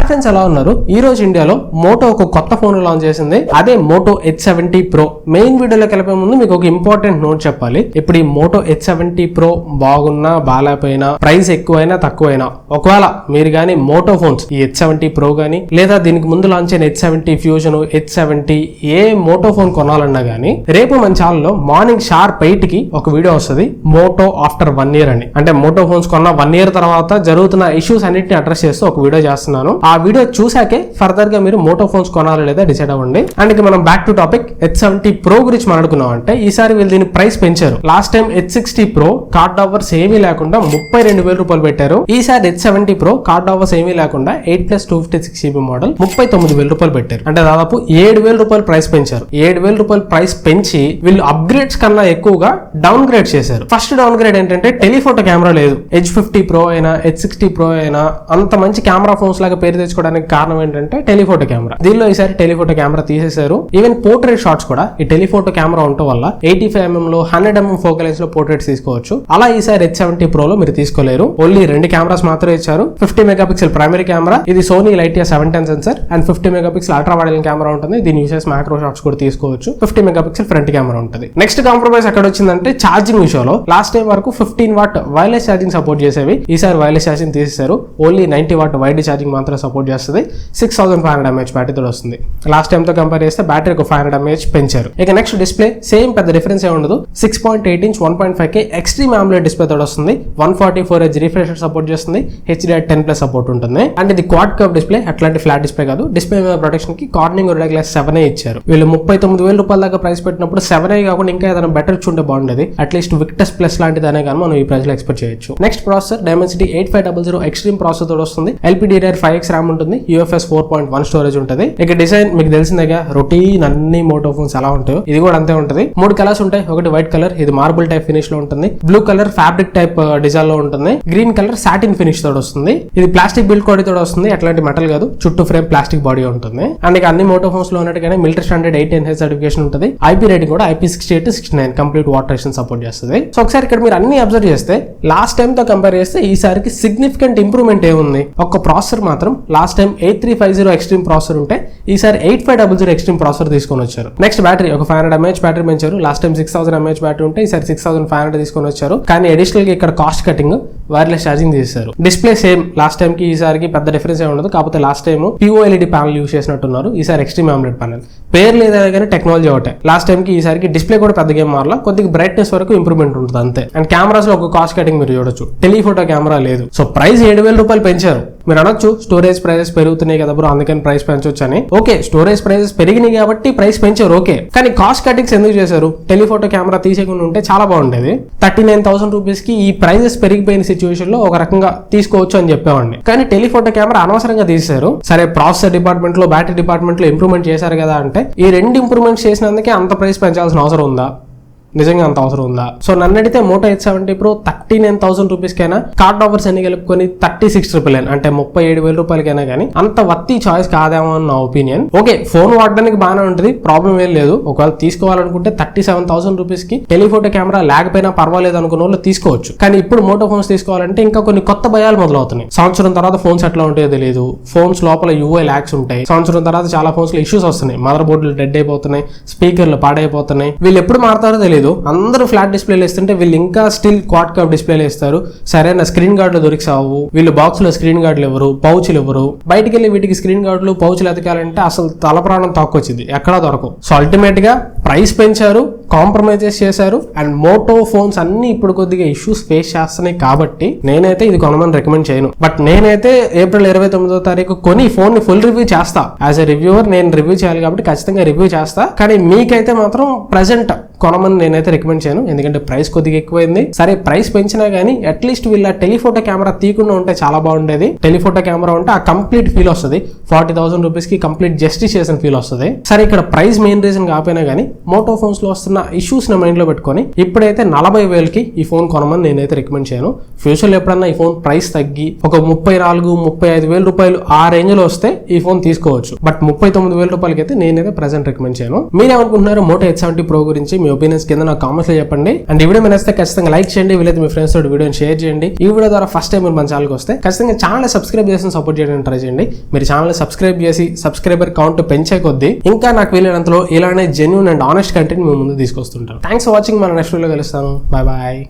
Hi friends, ఎలా ఉన్నారు? ఈ రోజు ఇండియాలో మోటో ఒక కొత్త ఫోన్ లాంచ్ చేసింది. అదే మోటో H70 Pro. మెయిన్ వీడియోలోకి వెళ్ళే ముందు మీకు ఒక ఇంపార్టెంట్ నోట్ చెప్పాలి. ఇప్పుడు ఈ మోటో H70 Pro బాగున్నా బాగాలేకపోయినా, ప్రైస్ ఎక్కువైనా తక్కువైనా, ఒకవేళ మీరు గానీ మోటో ఫోన్స్ ఈ H70 Pro గానీ లేదా దీనికి ముందు లాంచ్ అయిన H70 Fusion, H70 ఏ మోటో ఫోన్ కొనాలన్నా గానీ రేపు మన ఛానల్లో మార్నింగ్ షార్ప్ 8 కి ఒక వీడియో వస్తుంది. మోటో ఆఫ్టర్ 1 year అని, అంటే మోటో ఫోన్స్ కొన్న 1 year తర్వాత జరుగుతున్న ఇష్యూస్ అన్నిటిని అడ్రస్ చేస్తూ ఒక వీడియో చేస్తున్నాను. ఆ వీడియో చూసాకే ఫర్దర్ గా మీరు మోటో ఫోన్స్ కొనాలి లేదా డిసైడ్ అవ్వండి. అండ్ ఇక మనం back to topic H70 Pro గురించి మాట్లాడుకున్నాం. అంటే ఈసారి వీళ్ళు దీని ప్రైస్ పెంచారు. Last time H60 Pro card offers ఏమీ లేకుండా 32,000 రూపాయలు పెట్టారు. ఈసారి H70 Pro కార్డ్ ఆఫర్స్ ఏమీ లేకుండా 8+256GB మోడల్ 39,000 రూపాయలు పెట్టారు. అంటే దాదాపు 7,000 రూపాయలు ప్రైస్ పెంచారు. 7,000 రూపాయలు ప్రైస్ పెంచి వీళ్ళు అప్గ్రేడ్స్ కన్నా ఎక్కువగా డౌన్ గ్రేడ్ చేశారు. ఫస్ట్ డౌన్ గ్రేడ్ ఏంటంటే టెలిఫోటో కెమెరా లేదు. H50 Pro అయినా H60 Pro అయినా అంత మంచి కెమెరా ఫోన్స్ లాగా పేరు తెచ్చుకోవడానికి కారణం ఏంటంటే టెలిఫోటో కెమెరా. దీనిలో ఈసారి టెలిఫోటో కెమెరా తీసేశారు. ఈవెన్ పోర్ట్రేట్ షాట్స్ కూడా ఈ టెలిఫోటో కెమెరా ఉండటం వల్ల 85mm లో 100mm ఫోకల్ లెన్స్ లో పోర్ట్రేట్స్ తీసుకోవచ్చు. అలా ఈసారి H70 Pro లో మీరు తీసుకోలేరు. ఓన్లీ 2 కెమెరాస్ మాత్రమే ఇచ్చారు. 50 మెగాపిక్సెల్ ప్రైమరీ కెమెరా, ఇది Sony Lytia 710 sensor, and 50 megapixel ultra wide camera ఉంటుంది. దీని యూసెస్ మ్యాక్రో షాట్స్ కూడా తీసుకోవచ్చు. 50 మెగాపిక్సెల్ ఫ్రంట్ కెమెరా ఉంటుంది. నెక్స్ట్ కాంప్రమైజ్ ఎక్కడ వచ్చిందంటే ఛార్జింగ్ విషయంలో. లాస్ట్ టైం వరకు 15W వైర్లెస్ ఛార్జింగ్ సపోర్ట్ చేసేవి, ఈసారి వైర్లెస్ ఛార్జింగ్ తీసేశారు. ఓన్లీ 90W వైడ్ ఛార్జింగ్ మాత్రం సపోర్ట్ చేస్తుంది. 6500 mAh బ్యాటరీతో వస్తుంది. లాస్ట్ టైం తో కంపేర్ చేస్తే బ్యాటరీ ఒక 500 mAh పెంచారు. ఇక నెక్స్ట్ డిస్ప్లే సేమ్, పెద్ద డిఫరెన్స్ ఏ ఉండదు. 6.8 inch 1.5K extreme AMOLED display తోటి వస్తుంది. 144Hz రిఫ్రెష్ సపోర్ట్ చేస్తుంది. HDR10+ సపోర్ట్ ఉంటుంది. అండ్ ఇది క్వాడ్ కర్వ్ డిస్ప్లే, అట్లాంటి ఫ్లాట్ డిస్ప్లే కాదు. డిస్ప్లే మీద ప్రొటెక్షన్ కి కార్నింగ్ గొరిల్లా గ్లాస్ 7A ఇచ్చారు. వీళ్ళు 39,000 రూపాయల దాకా ప్రైస్ పెట్టినప్పుడు 7A కాకుండా ఇంకా ఏదైనా బెటర్ చూంటే బాగుండేది. అట్లీస్ట్ విక్టస్ ప్లస్ లాంటిదనే కానీ మనం ఈ ప్రైస్ లో ఎక్స్పెక్ట్ చేయొచ్చు. Next processor Dimensity 8500 extreme processor తోటి వస్తుంది. LPDDR5X RAM ఉంటుంది. UFS 4.1 స్టోరేజ్ ఉంటుంది. ఇక డిజైన్ మీకు తెలిసిందేగా, రొటీన్ అన్ని మోటో ఫోన్స్ ఎలా ఉంటాయో ఇది కూడా అంతే ఉంటుంది. 3 కలర్స్ ఉంటాయి. ఒకటి వైట్ కలర్, ఇది మార్బుల్ టైప్ ఫినిష్ లో ఉంటుంది. Blue colour fabric type design లో ఉంటుంది. గ్రీన్ కలర్ సాటిన్ ఫినిష్ తోటి వస్తుంది. ఇది ప్లాస్టిక్ బిల్డ్ కోడ్ తోటి వస్తుంది. అట్లాంటి మెటల్ కాదు, చుట్టూ ఫ్రేమ్ ప్లాస్టిక్ బాడీ ఉంటుంది. అండ్ ఇక అన్ని మోటో ఫోన్స్ లో ఉన్నట్టుగానే మిలిటరీ స్టాండర్డ్ 810H సర్టిఫికేషన్ ఉంటుంది. IP రేటింగ్ కూడా IP68-69 complete water resistance support చేస్తుంది. సో ఒకసారి ఇక్కడ మీరు అన్ని అబ్జర్వ్ చేస్తే లాస్ట్ టైం తో కంపేర్ చేస్తే ఈసారికి సిగ్నిఫికెంట్ ఇంప్రూవ్మెంట్ ఏముంది? ఒక ప్రాసెసర్ మాత్రం లాస్ట్ టైం 8350 ఎక్స్ట్రీమ్ ప్రాసెసర్ ఉంటే ఈసారి 8500 ఎక్స్ట్రీమ్ ప్రాసెసర్ తీసుకొని వచ్చారు. నెక్స్ట్ బ్యాటరీ ఒక 500 mAh బ్యాటరీ పెంచారు. లాస్ట్ టైం 6000 mAh బ్యాటరీ ఉంటే ఈసారి 6500 తీసుకొని వచ్చారు. కానీ అడిషనల్ గా ఇక్కడ కాస్ట్ కటింగ్, వైర్లెస్ ఛార్జింగ్ చేశారు. డిస్ప్లే సేమ్, లాస్ట్ టైం కి ఈసారికి పెద్ద డిఫరెన్స్ ఏ ఉండదు. కాకపోతే last time POLED panel use చేసినట్టున్నారు. ఈసారి ఎక్స్ట్రీమ్ AMOLED ప్యానల్. పేరు లేదనే కానీ టెక్నాలజీ ఒకటే. లాస్ట్ టైం కి ఈసారికి డిస్ప్లే కూడా పెద్దగా ఏం మారలా, కొద్దిగా బ్రైట్నెస్ వరకు ఇంప్రూవ్మెంట్ ఉంటుంది అంతే. అండ్ కెమెరాస్ లో ఒక కాస్ట్ కటింగ్ మీరు చూడొచ్చు. టెలిఫోటో కెమెరా లేదు. సో ప్రైస్ 7,000 రూపాయలు పెంచారు. మీరు అనొచ్చు స్టోరేజ్ ప్రైజెస్ పెరుగుతున్నాయి కదా బ్రో, అందుకని ప్రైస్ పెంచొచ్చు అని. ఓకే, స్టోరేజ్ ప్రైజెస్ పెరిగినాయి కాబట్టి ప్రైస్ పెంచారు, ఓకే. కానీ కాస్ట్ కటింగ్స్ ఎందుకు చేశారు? టెలిఫోటో కెమెరా తీసేకుండా ఉంటే చాలా బాగుండేది. 39,000 రూపీస్ కి ఈ ప్రైజెస్ పెరిగిపోయిన సిచ్యువేషన్ లో ఒక రకంగా తీసుకోవచ్చు అని చెప్పేవాడిని. కానీ టెలిఫోటో కెమెరా అనవసరంగా తీసేశారు. సరే, ప్రాసెసర్ డిపార్ట్మెంట్ లో, బ్యాటరీ డిపార్ట్మెంట్ లో ఇంప్రూవ్మెంట్ చేశారు కదా అంటే, ఈ 2 ఇంప్రూవ్మెంట్స్ చేసినందుకే అంత ప్రైస్ పెంచాల్సిన అవసరం ఉందా? నిజంగా అంత అవసరం ఉందా? సో నన్ను అడిగితే మోటో H70 Pro 39,000 రూపీస్ కైనా కార్డ్ ఆఫర్స్ అన్ని కలుపుకొని 36,999 అంటే 37,000 రూపాయలకైనా కానీ అంత వర్తీ చాయిస్ కాదేమో అని నా ఒపీనియన్. ఓకే, ఫోన్ వాడడానికి బాగానే ఉంటుంది, ప్రాబ్లం ఏం లేదు. ఒకవేళ తీసుకోవాలనుకుంటే 37,000 రూపీస్ కి టెలిఫోటో కెమెరా లేకపోయినా పర్వాలేదు అనుకున్న వాళ్ళు తీసుకోవచ్చు. కానీ ఇప్పుడు మోటో ఫోన్స్ తీసుకోవాలంటే ఇంకా కొన్ని కొత్త భయాలు మొదలవుతున్నాయి. సంవత్సరం తర్వాత ఫోన్స్ ఎట్లా ఉంటాయో తెలియదు. ఫోన్స్ లోపల UI లాగ్స్ ఉంటాయి. సంవత్సరం తర్వాత చాలా ఫోన్స్ లో ఇష్యూస్ వస్తున్నాయి. మదర్ బోర్డులు డెడ్ అయిపోతున్నాయి, స్పీకర్లు పాడైపోతున్నాయి. వీళ్ళు ఎప్పుడు మారుతారో తెలియదు. అందరూ ఫ్లాట్ డిస్ప్లేలు ఇస్తుంటే వీళ్ళు ఇంకా స్టిల్ క్వాడ్ కర్వ్ డిస్ప్లేలు ఇస్తారు. సరైన స్క్రీన్ గార్డులు దొరికిసావు. వీళ్ళు బాక్స్ లో స్క్రీన్ గార్డులు ఎవరు, పౌచ్లు ఎవరు. బయటికి వెళ్ళి వీటికి స్క్రీన్ గార్డులు, పౌచ్లు ఎతకాలంటే అసలు తల ప్రాణం తక్కువచ్చింది, ఎక్కడా దొరకవు. సో అల్టిమేట్ గా ప్రైస్ పెంచారు, కాంప్రమైజెస్ చేశారు. అండ్ మోటో ఫోన్స్ అన్ని ఇప్పుడు కొద్దిగా ఇష్యూస్ ఫేస్ చేస్తున్నాయి కాబట్టి నేనైతే ఇది కొనమని రికమెండ్ చేయను. బట్ నేనైతే ఏప్రిల్ 29వ తారీఖు కొని ఫోన్ ని ఫుల్ రివ్యూ చేస్తా. యాజ్ ఎ రివ్యూవర్ నేను రివ్యూ చేయాలి కాబట్టి ఖచ్చితంగా రివ్యూ చేస్తా. కానీ మీకైతే మాత్రం ప్రెసెంట్ కొనమని నేనైతే రికమెండ్ చేయను, ఎందుకంటే ప్రైస్ కొద్దిగా ఎక్కువైంది. సరే, ప్రైస్ పెంచినా గానీ అట్లీస్ట్ వీళ్ళ టెలిఫోటో కెమెరా తీయకుండా ఉంటే చాలా బాగుండేది. టెలిఫోటో కెమెరా ఉంటే ఆ కంప్లీట్ ఫీల్ వస్తుంది. 40,000 రూపీస్ కి కంప్లీట్ జస్టిస్ చేసిన ఫీల్ వస్తుంది. సరే, ఇక్కడ ప్రైస్ మెయిన్ రీజన్ కాకపోయినా గానీ మోటో ఫోన్స్ లో వస్తున్న ఇష్యూస్ ని మైండ్ లో పెట్టుకొని ఇప్పుడైతే 40,000కి ఈ ఫోన్ కొనమని నేనైతే రికమెండ్ చేయను. ఫ్యూచర్ లో ఎప్పుడన్నా ఈ ఫోన్ ప్రైస్ తగ్గి ఒక 34-35,000 రూపాయలు ఆ రేంజ్ లో వస్తే ఈ ఫోన్ తీసుకోవచ్చు. బట్ 39,000 రూపాయలకి అయితే నేనైతే ప్రెసెంట్ రికమెండ్ చేయను. మీరేమనుకుంటున్నారు మోటో H70 Pro గురించి? మీ ఒపీనియన్స్ కింద నాకు కామెంట్స్ లో చెప్పండి. అండ్ ఈ వీడియో మీ నచ్చితే ఖచ్చితంగా లైక్ చేయండి, వీలైతే మీ ఫ్రెండ్స్ తోటి వీడియోని షేర్ చేయండి. ఈ వీడియో ద్వారా ఫస్ట్ టైం మీరు మన ఛానల్కి వస్తే ఖచ్చితంగా ఛానల్ సబ్స్క్రైబ్ చేసి సపోర్ట్ చేయడానికి ట్రై చేయండి. మీరు ఛానల్ సబ్స్క్రైబ్ చేసి సబ్స్క్రైబర్ కౌంట్ పెంచే కొద్దీ ఇంకా నాకు వీలైనంతలో ఇలానే జెన్యూన్ అండ్ ఆనెస్ట్ కంటెంట్ మీ ముందు తీసుకొస్తుంటాను. Thanks for watching. మన నెక్స్ట్ వీడియోలో కలుస్తాను. Bye bye.